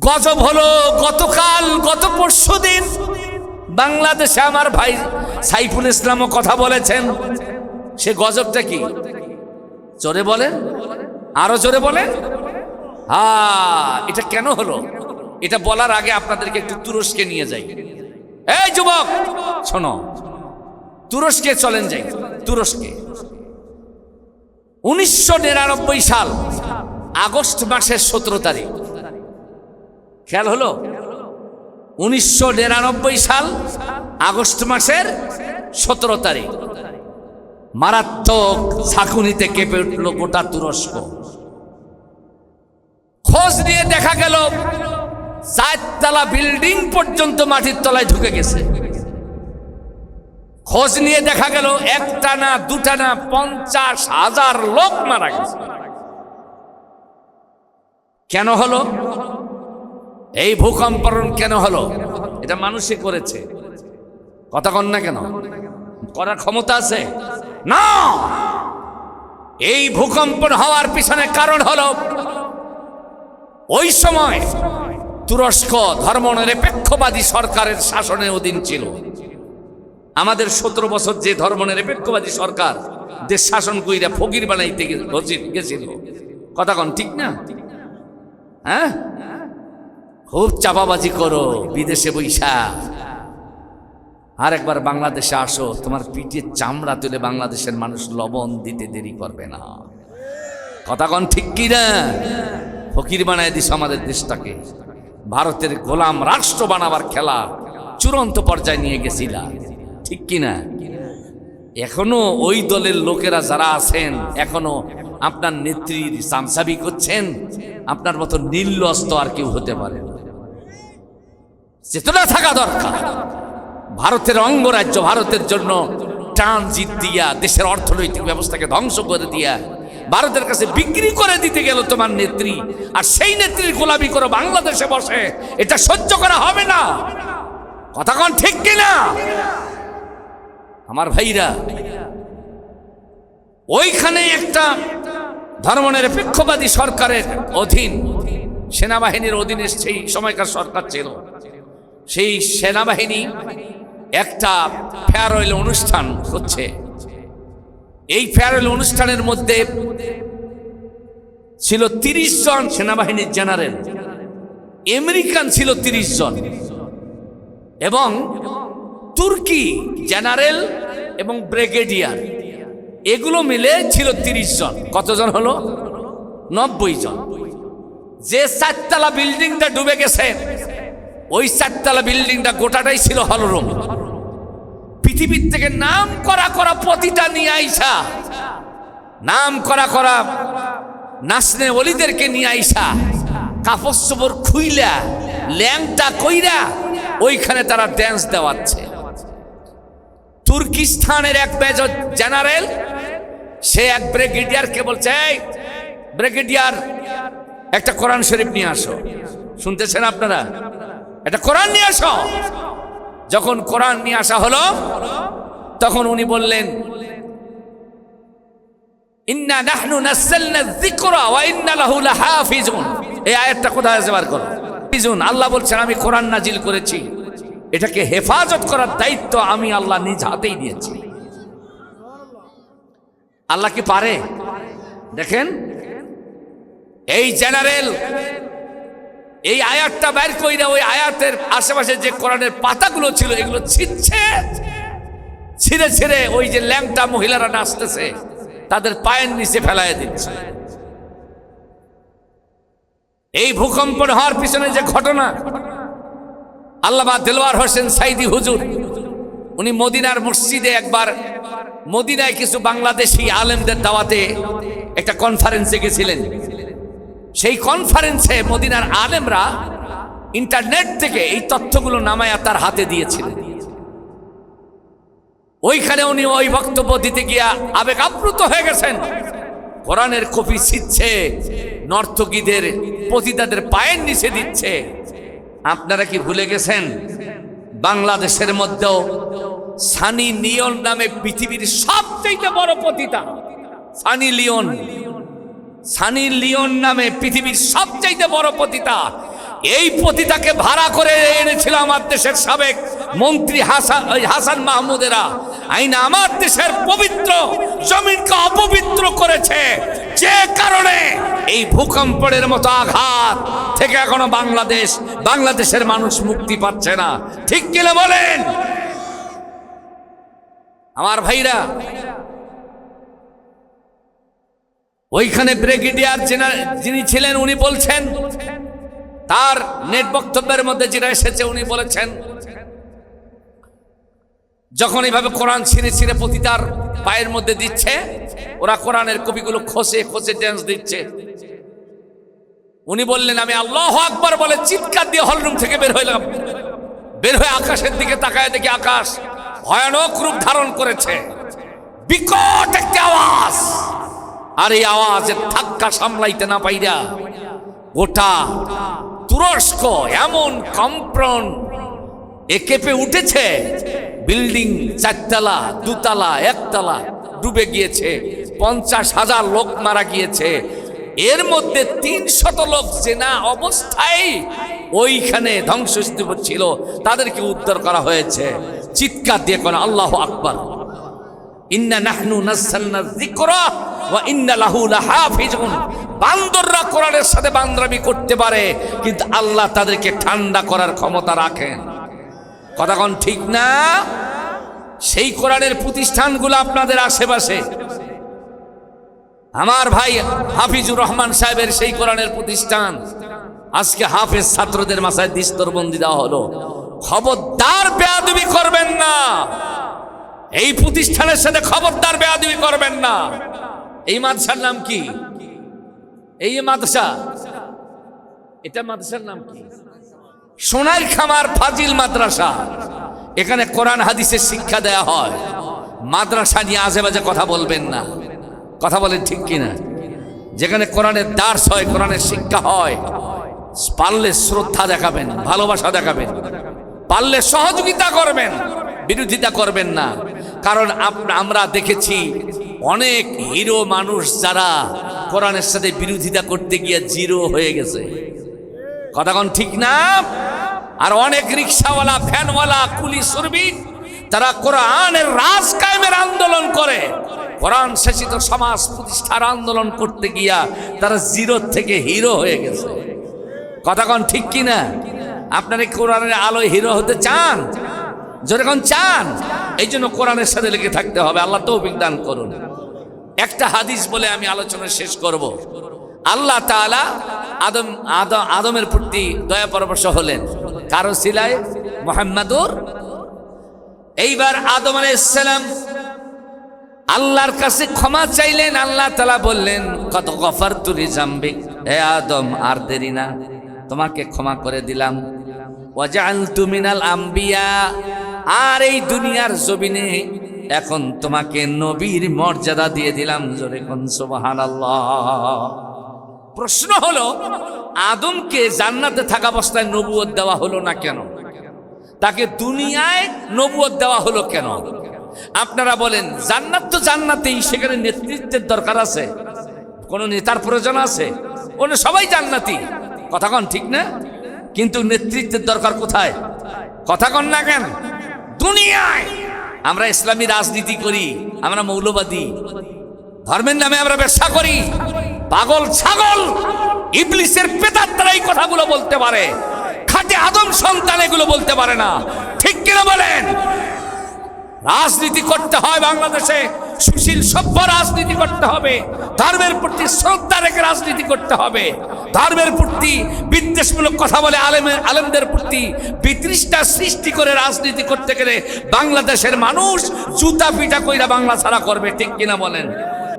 গজব হলো গতকাল, গত পরশুদিন বাংলাদেশে আমার ভাই সাইফুল ইসলামও কথা বলেছেন। সে গজবটা কি জোরে বলেন, আরো জোরে বলেন। এটা কেন হলো? এটা বলার আগে আপনাদেরকে একটু তুরস্কে নিয়ে যাই। এই যুবক শোনো, তুরস্কে চলেন যাই। তুরস্কে 1999 সাল আগস্ট মাসের 17 তারিখ, খেয়াল হলো? 1999 সাল আগস্ট মাসের 17 তারিখ মারাত্মক ঝাঁকুনিতে কেঁপে উঠল গোটা তুরস্ক। খোঁজ নিয়ে দেখা গেল 4 তলা বিল্ডিং পর্যন্ত মাটির তলায় ঢুকে গেছে। খোঁজ নিয়ে দেখা গেল একটা না দুটা না 50,000 লোক মারা গেছে। কেন হলো এই ভূকম্পন? কেন হলো? এটা মানুষে করেছে, কথা কন না কেন? করার ক্ষমতা আছে না। এই ভূকম্পন হওয়ার পিছনে কারণ হলো ওই সময় তুরস্ক ধর্মনিরপেক্ষবাদী সরকারের শাসনের অধীন ছিল। আমাদের 17 বছর যে ধর্মনিরপেক্ষবাদী সরকার দেশ শাসন কইরা ফকির বানাইতে গেছিল, কথা কন ঠিক না? হ্যাঁ, খুব চাপাবাজি করো বিদেশে বৈশা, আর একবার বাংলাদেশে আসো, তোমার পিঠের চামড়া তুলে বাংলাদেশের মানুষ লবণ দিতে দেরি করবে না, কথা কন ঠিক কি না? ফকির বানায় দিস আমাদের দেশটাকে, ভারতের গোলাম রাষ্ট্র বানাবার খেলা চূড়ান্ত পর্যায়ে নিয়ে গেছিলা, ঠিক কিনা? এখনো ওই দলের লোকেরা যারা আছেন এখনো আপনার নেত্রীর চামচাবি করছেন। আপনার মতো নির্লজ্জ তো আর কেউ হতে পারে না। চেতনা থাকা দরকার। ভারতের অঙ্গরাজ্য, ভারতের জন্য ট্রানজিট দিয়া দেশের অর্থনৈতিক ব্যবস্থাকে ধ্বংস করে দিয়া ভারতের কাছে বিক্রি করে দিতে গেল তোমার নেত্রী, আর সেই নেত্রীর গোলামি করে বাংলাদেশে বসে, এটা সহ্য করা হবে না, কথা কন ঠিক কিনা? আমার ভাইরা, ওইখানে একটা ধর্মনিরপেক্ষবাদী সরকারের অধীন, সেনাবাহিনীর অধীনে সেই সময়কার সরকার ছিল। সেই সেনাবাহিনী একটা ফেয়ারওয়েল অনুষ্ঠান হচ্ছে। এই ফেয়ারওয়েল অনুষ্ঠানের মধ্যে ছিল 30 জন সেনাবাহিনীর জেনারেল, আমেরিকান ছিল 30 জন, এবং তুর্কি জেনারেল এবং ব্রিগেডিয়ার, এগুলো মিলে ছিল 30 জন। কতজন হলো? 90 জন। যে 4 তলা বিল্ডিংটা ডুবে গেছে, ওই 4 তলা বিল্ডিংটা গোটাটাই ছিল হলরুম। পৃথিবীর থেকে নাম করা করা পতিতা নিয়ে আইসা, নাম করা করা নাসনে ওলিদেরকে নিয়ে আইসা, কাপড় চোপড় খুইলা ল্যাংটা কইরা ওইখানে তারা ড্যান্স দেওয়াচ্ছে। তুর্কিস্তানের এক মেজর জেনারেল, সে এক ব্রিগেডিয়ারকে বলছে, এই ব্রিগেডিয়ার, একটা কোরআন শরীফ নিয়ে আসো। শুনতেছেন আপনারা? একটা কোরআন নিয়ে আসো। যখন কোরআন নিয়ে আসা হলো, তখন উনি বললেন, ইন্না নাহনু নাযালনা যিকরা ওয়া ইন্না লাহু লাহাফিজুন। এই আয়াতটা কোথায় আছে বার করো। আল্লাহ বলছেন, আমি কোরআন নাজিল করেছি, এটাকে হেফাজত করার দায়িত্ব আমি আল্লাহ নিজ হাতেই দিয়েছি। আল্লাহ কি পারে? দেখেন, এই জেনারেল এই আয়াতটা বাইর কইরা ওই আয়াতের আশেপাশে যে কোরআনের পাতাগুলো ছিল এগুলো ছিঁড়ছে, ছিঁড়ে ছিঁড়ে ওই যে ল্যাংটা মহিলারা নাচতেছে তাদের পায়ের নিচে ফেলায় দিচ্ছে। এই ভূকম্পন হওয়ার পিছনে যে ঘটনা, আল্লামা দেলওয়ার হোসেন সাইদি হুজুর, উনি মদিনার মসজিদে একবার, মদিনায় কিছু বাংলাদেশি আলেমদের দাওয়াতে একটা কনফারেন্সে গেছিলেন। সেই কনফারেন্সে মদিনার আলেমরা ইন্টারনেট থেকে এই তথ্যগুলো নামায়া তার হাতে দিয়েছিলেন। ওইখানে উনি ওই বক্তব্য দিতে গিয়া আবেগ আপ্লুত হয়ে গেছেন। কোরআনের কপি ছিঁড়ছে, নর্তকীদের পতিতাদের পায়ের নিচে দিচ্ছে। আপনারা কি ভুলে গেছেন বাংলাদেশের মধ্যেও সানি লিওন নামে পৃথিবীর সবচেয়ে বড় পতিতা? সানি লিওন, সানি লিওন নামে পৃথিবীর সবচেয়ে বড় পতিতা, এই পতিতাকে ভাড়া করে এনেছিল আমার দেশের সাবেক মন্ত্রী হাসান মাহমুদেরা। আইনা আমার দেশের পবিত্র জমিনকে অপবিত্র করেছে, যে কারণে এই ভূকম্পের মতো আঘাত থেকে এখনো বাংলাদেশের মানুষ মুক্তি পাচ্ছে না। ঠিক কিনা বলেন আমার ভাইরা? ওইখানে ব্রিগেডিয়ার যিনি ছিলেন উনি বলছেন, তার নেট বক্তব্যের মধ্যে যেটা এসেছে উনি বলেছেন, যখন এইভাবে কোরআন ছিঁড়ে ছিঁড়ে পতিতার পায়ের মধ্যে দিচ্ছে, ওরা কোরআনের কপিগুলো খসে খসে ড্যান্স দিচ্ছে। উনি বললেন, আমি আল্লাহু আকবার বলে চিৎকার দিয়ে হলরুম থেকে বের হইলাম। বের হয়ে আকাশের দিকে তাকায় দেখি আকাশ ভয়ানক রূপ ধারণ করেছে, বিকট একটি আওয়াজ। আর এই আওয়াজের ধাক্কা সামলাইতে না পাইরা গোটা তুরস্ক এমন কম্পন কেঁপে উঠেছে, বিল্ডিং 4 তলা 2 তলা 1 তলা ডুবে গিয়েছে, 50,000 লোক মারা গিয়েছে। এর মধ্যে 300 লোক জেনা অবস্থায় ওইখানে ধ্বংসস্তূপ ছিল, তাদেরকে উদ্ধার করা হয়েছে। চিৎকার দিয়ে কোন আল্লাহু আকবার। ইন্না নাহনু নাযালনা যিকরা ওয়া ইন্না লাহু লাহাফিজুন। বান্দররা কোরআনের সাথে বান্দরামি করতে পারে, কিন্তু আল্লাহ তাদেরকে ঠান্ডা করার ক্ষমতা রাখেন। কথা কোন ঠিক না? সেই কোরআনের প্রতিষ্ঠানগুলো আপনাদের আশেপাশে, আমার ভাই হাফিজুর রহমান সাহেবের সেই কোরআনের প্রতিষ্ঠান, আজকে হাফেজ ছাত্রদের মাথায় দস্তরবন্দি দেওয়া হলো। খবরদার বেয়াদবি করবেন না, এই প্রতিষ্ঠানের সাথে খবরদার বেয়াদবি করবেন না। এই মাদ্রাসার নাম কি? এই মাদ্রাসা, এটা মাদ্রাসার নাম কি? সোনার খামার ফাজিল মাদ্রাসা। এখানে কোরআন হাদিসের শিক্ষা দেয়া হয়। মাদ্রাসা নিয়ে আজে বাজে কথা বলবেন না। কথা বলেন ঠিক কিনা? যেখানে কোরআনের দার্স হয়, কোরআনের শিক্ষা হয়, পারলে শ্রদ্ধা দেখাবেন, ভালোবাসা দেখাবেন, পারলে সহযোগিতা করবেন, বিরোধিতা করবেন না। কারণ আমরা দেখেছি অনেক হিরো মানুষ যারা কোরআনের সাথে বিরোধিতা করতে গিয়ে জিরো হয়ে গেছে। কথা কোন ঠিক না? আর অনেক রিক্সাওয়ালা, ভ্যানওয়ালা, কুলি শ্রমিক, তারা কোরআনের রাজ কায়েমের আন্দোলন করে, কোরআন শাসিত সমাজ প্রতিষ্ঠার আন্দোলন করতে গিয়া তারা জিরো থেকে হিরো হয়ে গেছে। কথা কোন ঠিক কিনা? আপনারা কোরআনের আলোয় হিরো হতে চান? যখন চান, এই জন্য কোরআনের সাথে লেগে থাকতে হবে। আল্লাহ তৌফিক দান করুন। একটা হাদিস বলে আমি আলোচনা শেষ করব। আল্লাহ তাআলা আদমের প্রতি দয়া পরবশ হলেন, কারো ছিলায় মুহাম্মাদুর। এইবার আদম আলাইহিস সালাম আল্লাহর কাছে ক্ষমা চাইলেন। আল্লাহ তাআলা বললেন, কত গফারতু লিজামবিক, হে আদম আর দেরি না, তোমাকে ক্ষমা করে দিলাম। ওয়াজআলতু মিনাল আম্বিয়া, আর এই দুনিয়ার জমিনে এখন তোমাকে নবীর মর্যাদা দিয়ে দিলাম। জোরে কোন সুবহানাল্লাহ। প্রশ্ন হলো, আদমকে জান্নাতে থাকা অবস্থায় নবুয়ত দেওয়া হলো না কেন? তাকে দুনিয়ায় নবুয়ত দেওয়া হলো কেন? আপনারা বলেন, জান্নাত তো জান্নাতেই, সেখানে নেতৃত্বের দরকার আছে? কোন নেতার প্রয়োজন আছে? সবাই জান্নাতি। কথা কন ঠিক না? কিন্তু নেতৃত্বের দরকার কোথায়? কথা কন না কেন? দুনিয়ায়। আমরা ইসলামী রাজনীতি করি, আমরা মৌলবাদী, ধর্মের নামে আমরা ব্যবসা করি। পাগল ছাগল ইবলিসের প্রেতাত্মারা এই কথাগুলো বলতে পারে, খাঁটি আদম সন্তান এগুলো বলতে পারে না। ঠিক কিনা বলেন? রাজনীতি করতে হয় বাংলাদেশে, সুশীল সভ্য রাজনীতি করতে হবে, ধর্মের প্রতি শ্রদ্ধা রেখে রাজনীতি করতে হবে। ধর্মের প্রতি বিদ্বেষমূলক কথা বলে আলেমদের প্রতি বিতৃষ্ণা সৃষ্টি করে রাজনীতি করতে গেলে বাংলাদেশের মানুষ জুতা পিটা কইরা বাংলা ছাড়া করবে। ঠিক কিনা বলেন?